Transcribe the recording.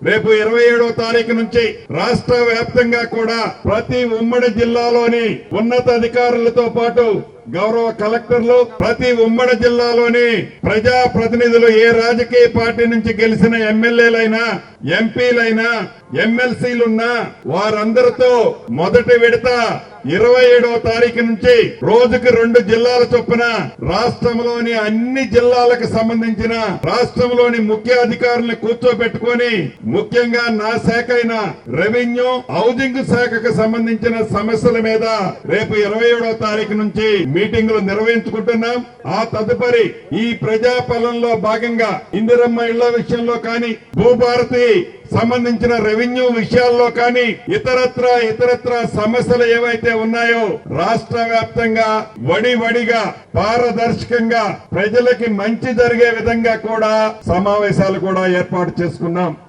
రేపు 27వ తారీఖు నుంచి రాష్ట్ర వ్యాప్తంగా కూడా ప్రతి ఉమ్మడి జిల్లాలోని ఉన్నతాధికారులతో పాటు గౌరవ కలెక్టర్లు, ప్రతి ఉమ్మడి జిల్లాలోని ప్రజా ప్రతినిధులు, ఏ రాజకీయ పార్టీ నుంచి గెలిచిన ఎమ్మెల్యేలైనా, ఎంపీలైనా, ఎమ్మెల్సీలున్నా వారందరితో మొదటి విడత 27వ తారీఖు నుంచి రోజుకి 2 జిల్లాల చొప్పున రాష్ట్రంలోని అన్ని జిల్లాలకు సంబంధించిన రాష్ట్రంలోని ముఖ్య అధికారులను కూర్చోబెట్టుకొని ముఖ్యంగా నా శాఖ అయిన రెవెన్యూ, హౌసింగ్ శాఖకు సంబంధించిన సమస్యల మీద రేపు 27వ తారీఖు నుంచి మీటింగులు నిర్వహించుకుంటున్నాం. ఆ తదుపరి ఈ ప్రజాపాలనలో భాగంగా ఇందిరమ్మ ఇళ్ల విషయంలో కానీ, భూభారతి సంబంధించిన రెవెన్యూ విషయాల్లో కానీ, ఇతరత్ర సమస్యలు ఏవైతే ఉన్నాయో రాష్ట్ర వ్యాప్తంగా వడివడిగా పారదర్శకంగా ప్రజలకి మంచి జరిగే విధంగా కూడా సమావేశాలు కూడా ఏర్పాటు చేసుకున్నాం.